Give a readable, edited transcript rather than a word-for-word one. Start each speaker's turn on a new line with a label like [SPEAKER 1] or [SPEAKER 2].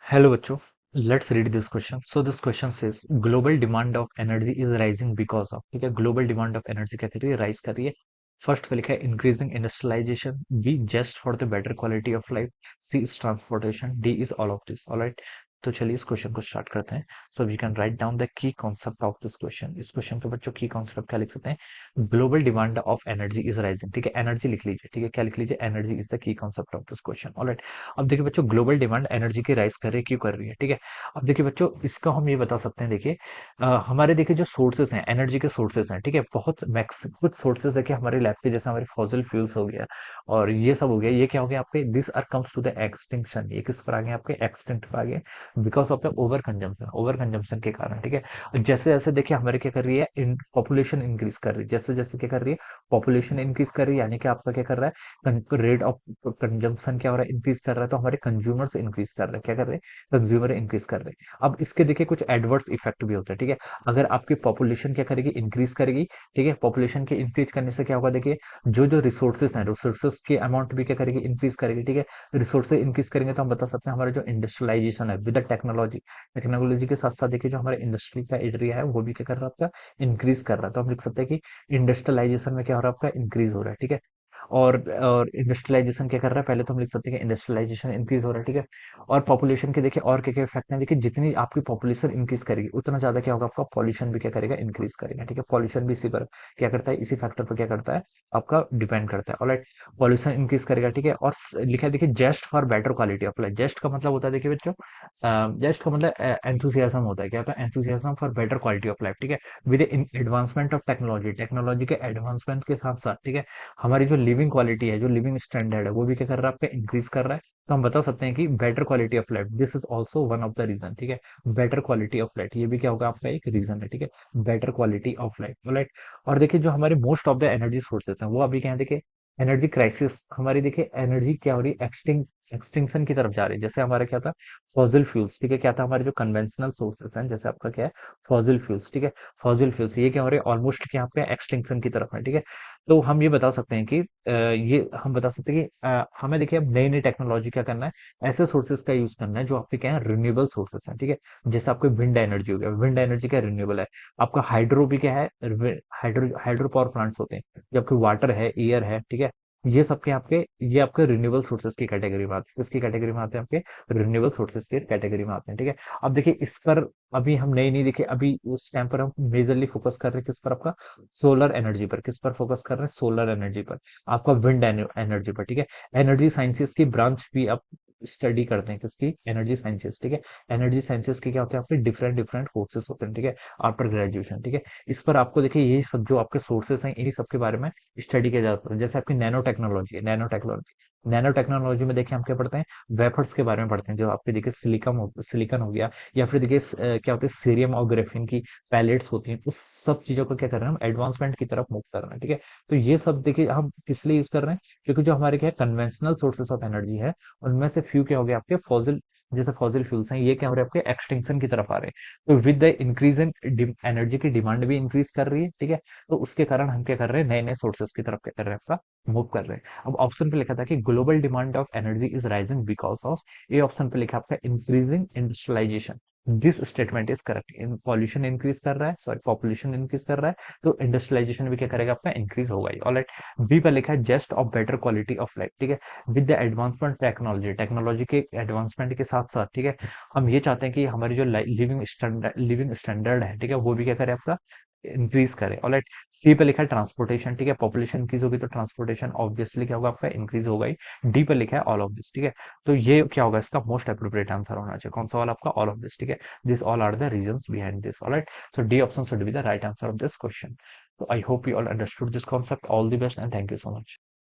[SPEAKER 1] Hello बच्चों, let's read this question. So this question says global demand of energy is rising because of, ठीक है, global demand of energy क्या कर रही है, राइज कर रही है. फर्स्ट पे लिखा है increasing industrialisation, B just for the better quality of life, C is transportation, D is all of this. Alright, तो चलिए इस क्वेश्चन को स्टार्ट करते हैं. So we can write down the key concept of this question. इस question के बच्चों की कॉन्सेप्ट क्या लिख सकते हैं? Global demand of energy is rising. ठीक है, एनर्जी लिख लीजिए. ठीक है, क्या लिख लीजिए? Energy is the key concept of this question. Alright, अब देखिए बच्चों, ग्लोबल डिमांड एनर्जी की राइज कर रही है, क्यों कर रही है? ठीक है, अब देखिए बच्चों, इसका हम ये बता सकते हैं. देखिए हमारे देखिए जो सोर्सेस हैं, एनर्जी के सोर्सेस हैं, ठीक है, बहुत मैक्स कुछ सोर्सेस देखिए हमारे लैब के, जैसे हमारे फॉसिल फ्यूल्स हो गया और ये सब हो गया, ये क्या हो गया आपके, this are comes to the extinction. ये किस पर आ गए? आपके एक्सटिंक्ट पर आ गए because of the over consumption के कारण. ठीक है, जैसे जैसे देखिए हमारे क्या कर रही है, इन पॉपुलेशन इंक्रीज कर रही है, जैसे जैसे क्या कर रही है, पॉपुलेशन इंक्रीज कर रही है, यानी कि आपका क्या कर रहा है, रेट ऑफ कंजम्पशन क्या हो रहा है, इंक्रीज कर रहा है, तो हमारे कंज्यूमर्स इंक्रीज कर रहे हैं. क्या कर रहे हैं? कंज्यूमर इंक्रीज कर रहे हैं. अब इसके देखिए कुछ एडवर्स इफेक्ट भी होते हैं. ठीक है, अगर आपकी पॉपुलेशन क्या करेगी, इंक्रीज करेगी. ठीक है, पॉपुलेशन के इंक्रीज करने से क्या होगा, देखिए जो जो रिसोर्सेस हैं, रिसोर्सेस की अमाउंट भी क्या करेगी, इंक्रीज करेगी. ठीक है, रिसोर्सेज इंक्रीज करेंगे तो हम बता सकते हैं हमारा जो इंडस्ट्रियलाइजेशन है विद टेक्नोलॉजी, टेक्नोलॉजी के साथ साथ देखिए जो हमारे इंडस्ट्री का एरिया है वो भी क्या कर रहा है, आपका इंक्रीज कर रहा है. तो हम लिख सकते हैं कि इंडस्ट्रियलाइजेशन में क्या हो रहा है, आपका इंक्रीज हो रहा है. ठीक है, और इंडस्ट्रियलाइजेशन क्या कर रहा है, पहले तो हम लिख सकते हैं कि इंडस्ट्रियलाइजेशन इंक्रीज हो रहा है. ठीक है, और पॉपुलेशन के देखिए और क्या क्या इफेक्ट है. देखिए जितनी आपकी पॉपुलेशन इंक्रीज करेगी उतना ज्यादा क्या होगा, आपका पॉल्यूशन भी क्या करेगा, इंक्रीज करेगा. ठीक है, पॉल्यूशन भी इसी पर क्या करता है, इसी फैक्टर पर क्या करता है, आपका डिपेंड करता है. ऑलराइट, पॉल्यूशन इंक्रीज करेगा. ठीक है, और लिखा है देखिए just for better quality of life. Just का मतलब होता है देखिए बच्चों, जस्ट का मतलब एंथुसियाज्म होता है. क्या होता है? Enthusiasm for better quality of life. ठीक है, with advancement of technology, technology के एडवांसमेंट के साथ साथ, ठीक है, हमारी जो लिविंग क्वालिटी है, जो लिविंग स्टैंडर्ड है, वो भी क्या कर रहा है, आपका इंक्रीज कर रहा है. तो हम बता सकते हैं कि better quality of life, this is also one of the reason. ठीक है, बेटर क्वालिटी ऑफ लाइफ, ये भी क्या होगा, आपका एक रीजन है. ठीक है, better quality of life. Right, और देखिए जो हमारे most of the energy sources हैं वो अभी क्या है, देखिए एनर्जी क्राइसिस, हमारी देखिए एनर्जी क्या हो रही है, एक्सटिंक्शन की तरफ जा रही है. जैसे हमारा क्या था, फॉसिल फ्यूल्स. ठीक है, क्या था, हमारे जो कन्वेंशनल सोर्सेस हैं, जैसे आपका क्या है, फॉसिल फ्यूल्स. ठीक है, फॉसिल फ्यूल्स ये क्या हो रहे हैं, ऑलमोस्ट क्या पे एक्सटिंक्शन की तरफ है. ठीक है, तो हम ये बता सकते हैं कि ये हम बता सकते हैं कि हमें देखिए अब नई नई टेक्नोलॉजी क्या करना है, ऐसे सोर्सेज का यूज करना है जो आपके क्या है, रिन्यूएबल सोर्सेस हैं. ठीक है, जैसे आपके विंड एनर्जी हो गया, विंड एनर्जी क्या रिन्यूएबल है. आपका हाइड्रो भी क्या है, हाइड्रो पावर प्लांट्स होते हैं, जो आपके वाटर है, एयर है. ठीक है, ये सबके आपके, ये आपके रिन्यूएबल सोर्सेज की कैटेगरी में आते हैं. किसकी कैटेगरी में आते हैं? आपके रिन्यूएबल सोर्सेज की कैटेगरी में आते हैं. ठीक है, अब देखिए इस पर अभी हम नई नई देखिए, अभी उस टाइम पर हम मेजरली फोकस कर रहे हैं किस पर, आपका सोलर एनर्जी पर. किस पर फोकस कर रहे हैं? सोलर एनर्जी पर, आपका विंड एनर्जी पर. ठीक है, एनर्जी साइंसेस की ब्रांच भी आप स्टडी करते हैं. किसकी? Energy sciences. ठीक है, एनर्जी साइंसेस के क्या होते हैं, आपके डिफरेंट डिफरेंट कोर्सेस होते हैं. ठीक है, आफ्टर ग्रेजुएशन. ठीक है, इस पर आपको देखिए यही सब जो आपके सोर्सेस हैं, इन्हीं सब के बारे में स्टडी किया जाता है. जैसे आपकी नैनो टेक्नोलॉजी है, नैनो टेक्नोलॉजी में देखिए हम क्या पढ़ते हैं, वेफर्स के बारे में पढ़ते हैं. जो आपके देखिए सिलिकॉन हो गया, या फिर देखिए क्या होते हैं, सीरियम और ग्रेफीन की पैलेट्स होती हैं. उस सब चीजों को क्या कर रहे हैं, हम एडवांसमेंट की तरफ मूव कर रहे हैं. ठीक है, तो ये सब देखिए हम किस लिए यूज कर रहे हैं, क्योंकि जो हमारे क्या कन्वेंशनल सोर्सेस ऑफ एनर्जी है, उनमें से फ्यू क्या हो गए, आपके फॉसिल, जैसे फॉसिल फ्यूल्स हैं, ये क्या हो रहे हैं, आपके एक्सटिंक्शन की तरफ आ रहे हैं. तो with the increase in energy की डिमांड भी इंक्रीज कर रही है. ठीक है, तो उसके कारण हम क्या कर रहे हैं, नए नए सोर्सेस की तरफ क्या कर रहे हैं, आपका मूव कर रहे हैं. अब ऑप्शन पे लिखा था कि global demand of energy is rising because of, A option पे लिखा आपका increasing industrialisation. This statement is correct. इन पॉल्यूशन इंक्रीज कर रहा है, सॉरी पॉपुलेशन इंक्रीज कर रहा है, तो इंडस्ट्रियलाइजेशन भी क्या करेगा, आपका इंक्रीज होगा ही. ऑलराइट, बी पर लिखा है just of better quality of life. ठीक है, with the advancement technology, technology के एडवांसमेंट के साथ साथ, ठीक है, हम ये चाहते हैं कि हमारी जो लिविंग स्टैंडर्ड है, ठीक है, वो भी क्या करे, आपका इंक्रीज करे. ऑलराइट, सी पे लिखा है ट्रांसपोर्टेशन. ठीक है, पॉपुलेशन इंक्रीज होगी तो ट्रांसपोर्टेशन ऑब्वियसली क्या होगा, आपका इंक्रीज होगा ही. डी पे लिखा है ऑल ऑफ दिस. ठीक है, तो ये क्या होगा, इसका मोस्ट अप्रोप्रिएट आंसर होना चाहिए. कौन सा वाला? आपका ऑल ऑफ दिस. ठीक है, this all are the reasons behind this. Alright, so D option should be the right answer of this question. So I hope you all understood this concept. All the best and thank you so much.